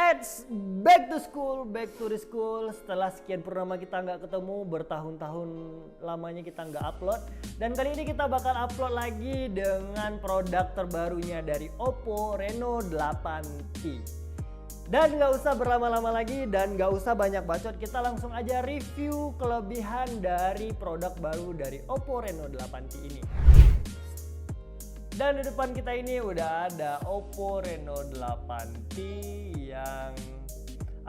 Alright, back to school, back to the school. Setelah sekian purnama kita nggak ketemu, bertahun-tahun lamanya kita nggak upload. Dan kali ini kita bakal upload lagi dengan produk terbarunya dari Oppo Reno 8T. Dan nggak usah berlama-lama lagi dan nggak usah banyak bacot, kita langsung aja review kelebihan dari produk baru dari Oppo Reno 8T ini. Dan di depan kita ini udah ada Oppo Reno 8T yang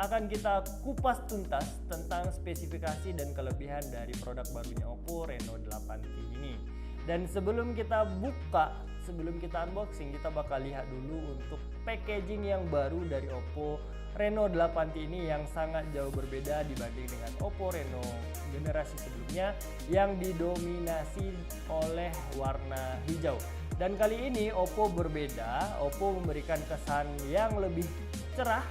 akan kita kupas tuntas tentang spesifikasi dan kelebihan dari produk barunya Oppo Reno 8T ini. Dan sebelum kita buka, sebelum kita unboxing, kita bakal lihat dulu untuk packaging yang baru dari Oppo Reno 8T ini yang sangat jauh berbeda dibanding dengan Oppo Reno generasi sebelumnya yang didominasi oleh warna hijau. Dan kali ini Oppo berbeda, Oppo memberikan kesan yang lebih cerah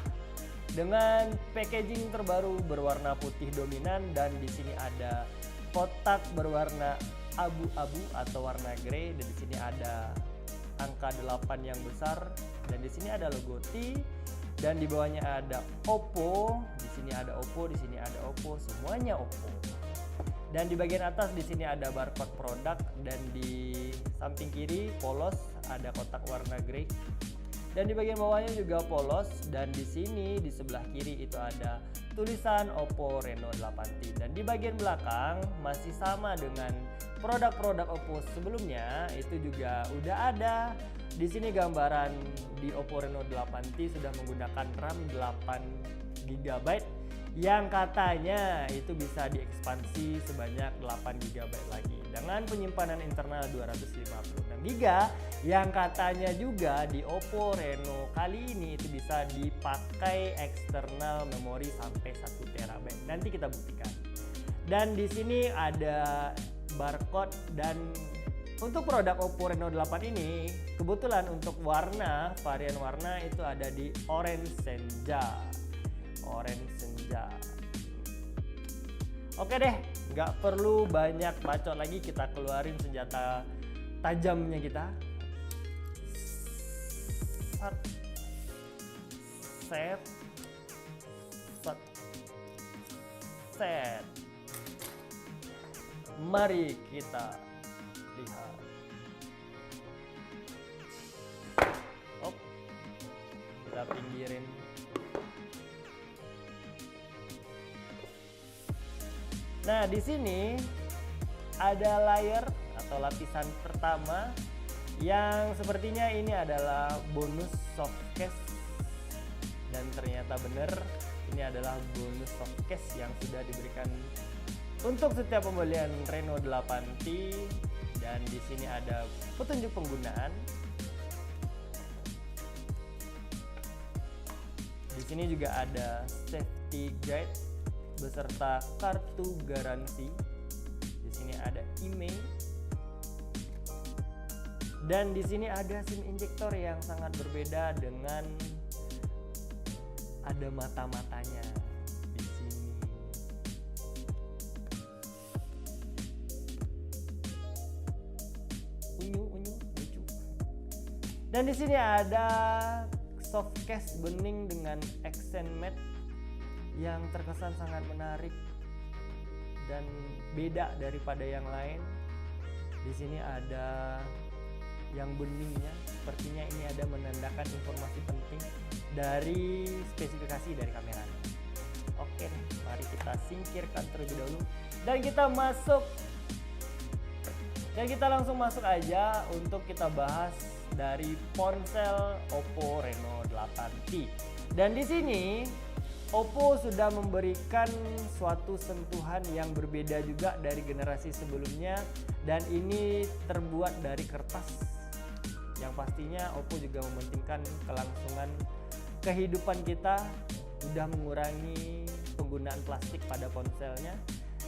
dengan packaging terbaru berwarna putih dominan, dan di sini ada kotak berwarna abu-abu atau warna grey, dan di sini ada angka 8 yang besar, dan di sini ada logo T, dan di bawahnya ada Oppo, di sini ada Oppo, di sini ada Oppo, semuanya Oppo. Dan di bagian atas di sini ada barcode produk, dan di samping kiri polos ada kotak warna grey. Dan di bagian bawahnya juga polos, dan di sini di sebelah kiri itu ada tulisan Oppo Reno 8T. Dan di bagian belakang masih sama dengan produk-produk Oppo sebelumnya, itu juga udah ada. Di sini gambaran di Oppo Reno 8T sudah menggunakan RAM 8GB yang katanya itu bisa diekspansi sebanyak 8GB lagi dengan penyimpanan internal 256GB, yang katanya juga di Oppo Reno kali ini itu bisa dipakai eksternal memori sampai 1TB. Nanti kita buktikan. Dan di sini ada barcode, dan untuk produk Oppo Reno 8 ini kebetulan untuk warna, varian warna itu ada di orange senja. Oke deh, nggak perlu banyak bacot lagi, kita keluarin senjata tajamnya kita. Set. Mari kita lihat. Kita pinggirin. Nah, di sini ada layer atau lapisan pertama yang sepertinya ini adalah bonus softcase, dan ternyata benar ini adalah bonus softcase yang sudah diberikan untuk setiap pembelian Reno 8T. Dan di sini ada petunjuk penggunaan. Di sini juga ada safety guide beserta kartu garansi. Di sini ada email, dan di sini ada SIM injektor yang sangat berbeda dengan ada mata-matanya di sini. Unyu lucu. Dan di sini ada softcase bening dengan accent matte yang terkesan sangat menarik dan beda daripada yang lain. Di sini ada yang beningnya, sepertinya ini ada menandakan informasi penting dari spesifikasi dari kameranya. Oke, mari kita singkirkan terlebih dahulu dan kita langsung masuk aja untuk kita bahas dari ponsel Oppo Reno 8T. Dan di sini Oppo sudah memberikan suatu sentuhan yang berbeda juga dari generasi sebelumnya, dan ini terbuat dari kertas. Yang pastinya Oppo juga mementingkan kelangsungan kehidupan kita, sudah mengurangi penggunaan plastik pada ponselnya.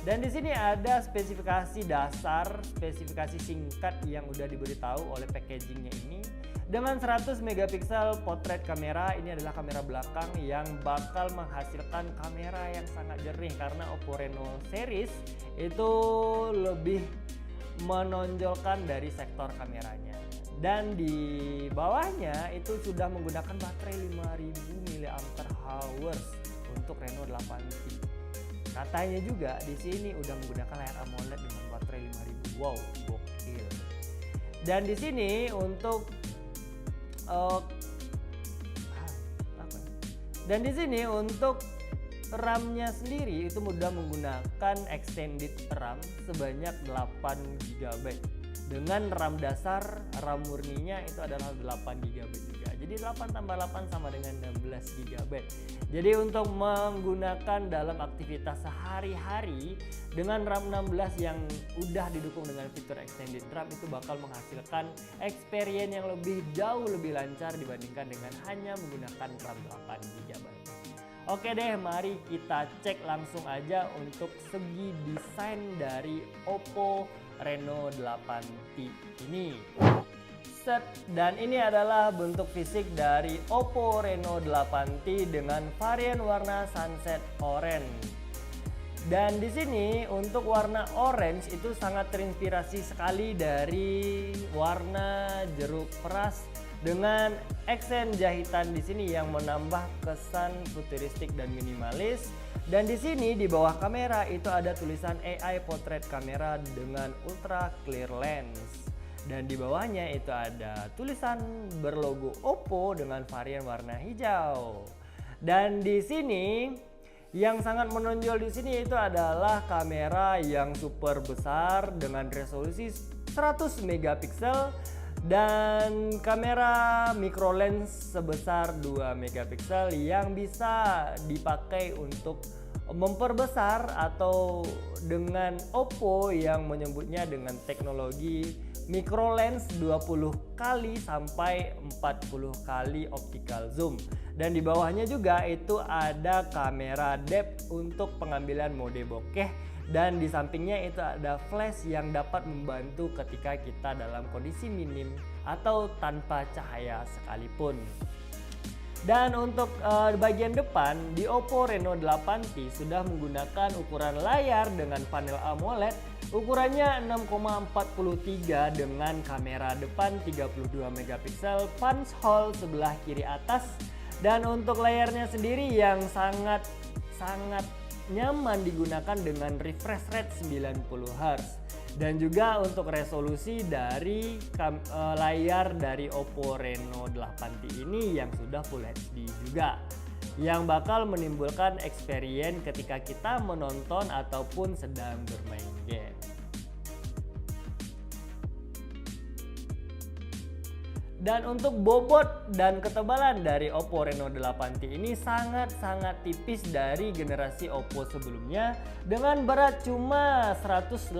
Dan di sini ada spesifikasi dasar, spesifikasi singkat yang udah diberitahu oleh packagingnya ini. Dengan 100 megapiksel portrait kamera, ini adalah kamera belakang yang bakal menghasilkan kamera yang sangat jernih, karena Oppo Reno series itu lebih menonjolkan dari sektor kameranya. Dan di bawahnya itu sudah menggunakan baterai 5000 mAh untuk Reno 8T. Katanya juga di sini udah menggunakan layar AMOLED dengan baterai 5000. Wow, gokil. Dan di sini untuk RAM-nya sendiri itu mudah menggunakan extended RAM sebanyak 8 GB. Dengan RAM dasar, RAM murninya itu adalah 8 GB juga. Jadi 8 tambah 8 sama dengan 16 GB. Jadi untuk menggunakan dalam aktivitas sehari-hari dengan RAM 16 yang udah didukung dengan fitur extended RAM itu bakal menghasilkan experience yang jauh lebih lancar dibandingkan dengan hanya menggunakan RAM 8 GB. Oke deh, mari kita cek langsung aja untuk segi desain dari Oppo Reno 8T ini. Set, dan ini adalah bentuk fisik dari Oppo Reno 8T dengan varian warna sunset orange. Dan di sini untuk warna orange itu sangat terinspirasi sekali dari warna jeruk peras dengan aksen jahitan di sini yang menambah kesan futuristik dan minimalis. Dan di sini di bawah kamera itu ada tulisan AI Portrait Camera dengan ultra clear lens. Dan di bawahnya itu ada tulisan berlogo Oppo dengan varian warna hijau. Dan di sini yang sangat menonjol di sini itu adalah kamera yang super besar dengan resolusi 100 megapiksel dan kamera micro lens sebesar 2 megapiksel yang bisa dipakai untuk memperbesar atau dengan Oppo yang menyebutnya dengan teknologi micro lens 20 kali sampai 40 kali optical zoom. Dan di bawahnya juga itu ada kamera depth untuk pengambilan mode bokeh, dan di sampingnya itu ada flash yang dapat membantu ketika kita dalam kondisi minim atau tanpa cahaya sekalipun. Dan untuk bagian depan di Oppo Reno 8T sudah menggunakan ukuran layar dengan panel AMOLED ukurannya 6,43 dengan kamera depan 32 megapiksel punch hole sebelah kiri atas. Dan untuk layarnya sendiri yang sangat nyaman digunakan dengan refresh rate 90 Hz. Dan juga untuk resolusi dari layar dari Oppo Reno 8T ini yang sudah Full HD juga, yang bakal menimbulkan experience ketika kita menonton ataupun sedang bermain game. Dan untuk bobot dan ketebalan dari Oppo Reno 8T ini sangat tipis dari generasi Oppo sebelumnya dengan berat cuma 182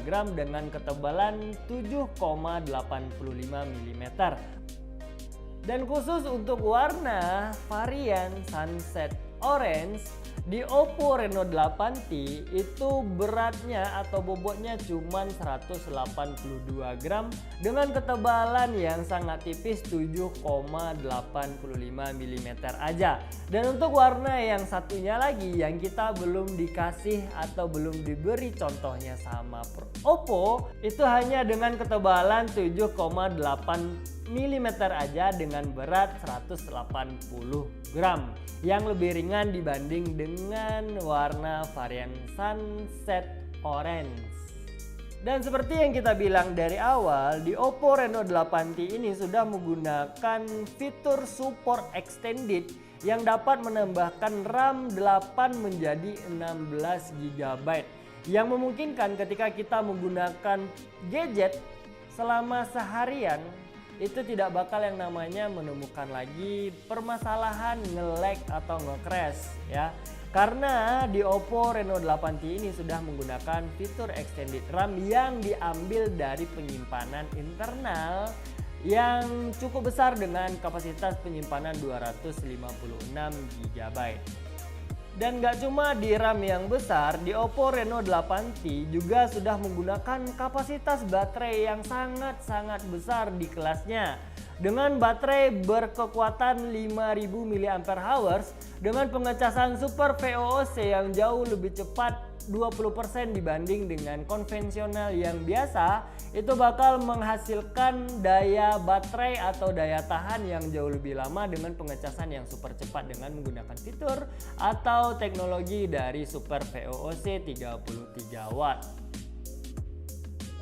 gram dengan ketebalan 7,85 mm. Dan khusus untuk warna varian sunset orange di Oppo Reno 8T itu beratnya atau bobotnya cuma 182 gram dengan ketebalan yang sangat tipis 7,85 mm aja. Dan untuk warna yang satunya lagi yang kita belum dikasih atau belum diberi contohnya sama Oppo itu hanya dengan ketebalan 7,8 mm aja dengan berat 180 gram yang lebih ringan dibanding dengan warna varian sunset orange. Dan seperti yang kita bilang dari awal, di Oppo Reno 8T ini sudah menggunakan fitur support extended yang dapat menambahkan RAM 8 menjadi 16 GB yang memungkinkan ketika kita menggunakan gadget selama seharian itu tidak bakal yang namanya menemukan lagi permasalahan nge-lag atau nge-crash ya. Karena di Oppo Reno 8T ini sudah menggunakan fitur extended RAM yang diambil dari penyimpanan internal yang cukup besar dengan kapasitas penyimpanan 256 GB. Dan gak cuma di RAM yang besar, di Oppo Reno 8T juga sudah menggunakan kapasitas baterai yang sangat besar di kelasnya. Dengan baterai berkekuatan 5000 mAh dengan pengecasan Super VOOC yang jauh lebih cepat 20% dibanding dengan konvensional yang biasa, itu bakal menghasilkan daya baterai atau daya tahan yang jauh lebih lama dengan pengecasan yang super cepat dengan menggunakan fitur atau teknologi dari Super VOOC 33 watt.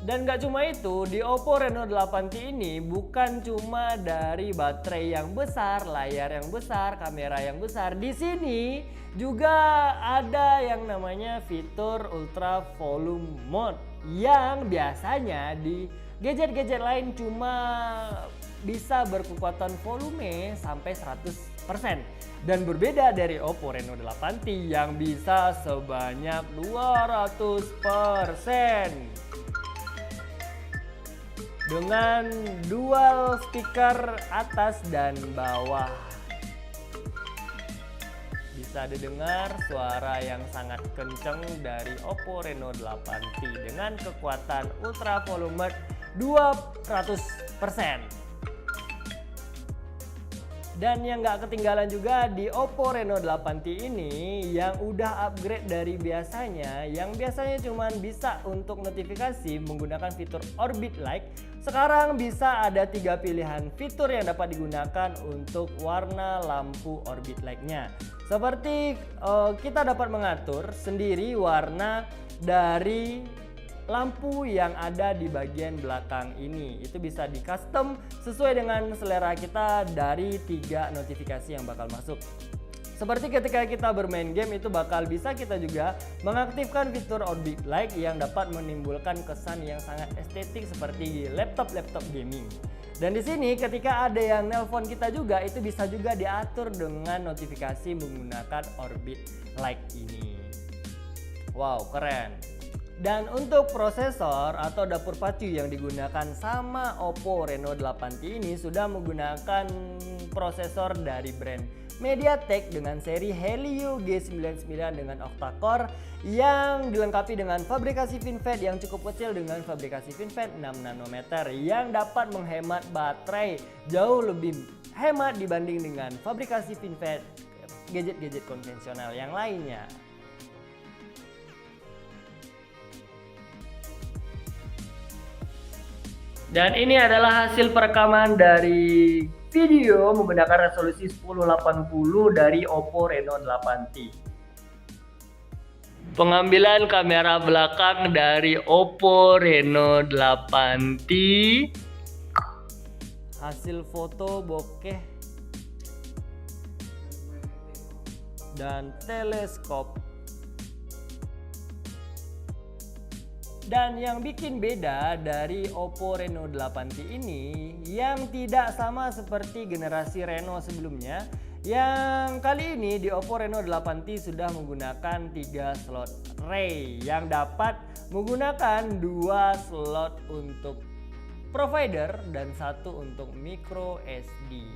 Dan gak cuma itu, di Oppo Reno 8T ini bukan cuma dari baterai yang besar, layar yang besar, kamera yang besar. Di sini juga ada yang namanya fitur Ultra Volume Mode yang biasanya di gadget-gadget lain cuma bisa berkekuatan volume sampai 100%. Dan berbeda dari Oppo Reno 8T yang bisa sebanyak 200%. Dengan dual speaker atas dan bawah, bisa didengar suara yang sangat kencang dari Oppo Reno 8T dengan kekuatan Ultra Volume 200%. Dan yang gak ketinggalan juga di Oppo Reno 8T ini yang udah upgrade dari biasanya, yang biasanya cuma bisa untuk notifikasi menggunakan fitur Orbit Light, sekarang bisa ada 3 pilihan fitur yang dapat digunakan untuk warna lampu Orbit Light-nya. Seperti kita dapat mengatur sendiri warna dari lampu yang ada di bagian belakang ini. Itu bisa di custom sesuai dengan selera kita dari 3 notifikasi yang bakal masuk. Seperti ketika kita bermain game, itu bakal bisa kita juga mengaktifkan fitur Orbit Light yang dapat menimbulkan kesan yang sangat estetik seperti laptop gaming. Dan di sini ketika ada yang nelpon kita juga, itu bisa juga diatur dengan notifikasi menggunakan Orbit Light ini. Wow, keren. Dan untuk prosesor atau dapur pacu yang digunakan sama Oppo Reno 8T ini sudah menggunakan prosesor dari brand MediaTek dengan seri Helio G99 dengan octa-core yang dilengkapi dengan fabrikasi FinFET yang cukup kecil dengan fabrikasi FinFET 6 nanometer yang dapat menghemat baterai jauh lebih hemat dibanding dengan fabrikasi FinFET gadget-gadget konvensional yang lainnya. Dan ini adalah hasil perekaman dari video menggunakan resolusi 1080 dari Oppo Reno 8T. Pengambilan kamera belakang dari Oppo Reno 8T. Hasil foto bokeh dan teleskop. Dan yang bikin beda dari Oppo Reno 8T ini yang tidak sama seperti generasi Reno sebelumnya, yang kali ini di Oppo Reno 8T sudah menggunakan 3 slot Ray yang dapat menggunakan 2 slot untuk provider dan 1 untuk micro SD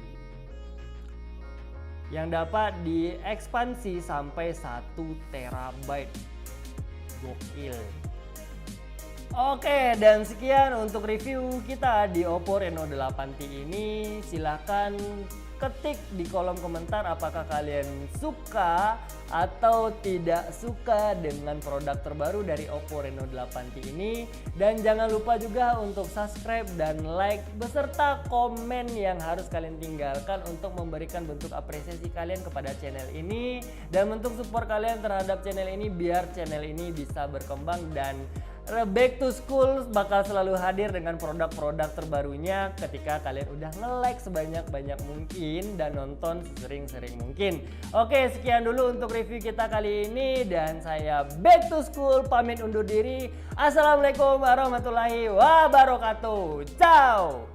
yang dapat diekspansi sampai 1 terabyte. Gokil. Oke, dan sekian untuk review kita di Oppo Reno 8T ini. Silahkan ketik di kolom komentar apakah kalian suka atau tidak suka dengan produk terbaru dari Oppo Reno 8T ini. Dan jangan lupa juga untuk subscribe dan like beserta komen yang harus kalian tinggalkan untuk memberikan bentuk apresiasi kalian kepada channel ini dan bentuk support kalian terhadap channel ini biar channel ini bisa berkembang. Dan Back to School bakal selalu hadir dengan produk-produk terbarunya ketika kalian udah nge-like sebanyak-banyak mungkin dan nonton sering-sering mungkin. Oke, sekian dulu untuk review kita kali ini dan saya Back to School pamit undur diri. Assalamualaikum warahmatullahi wabarakatuh. Ciao.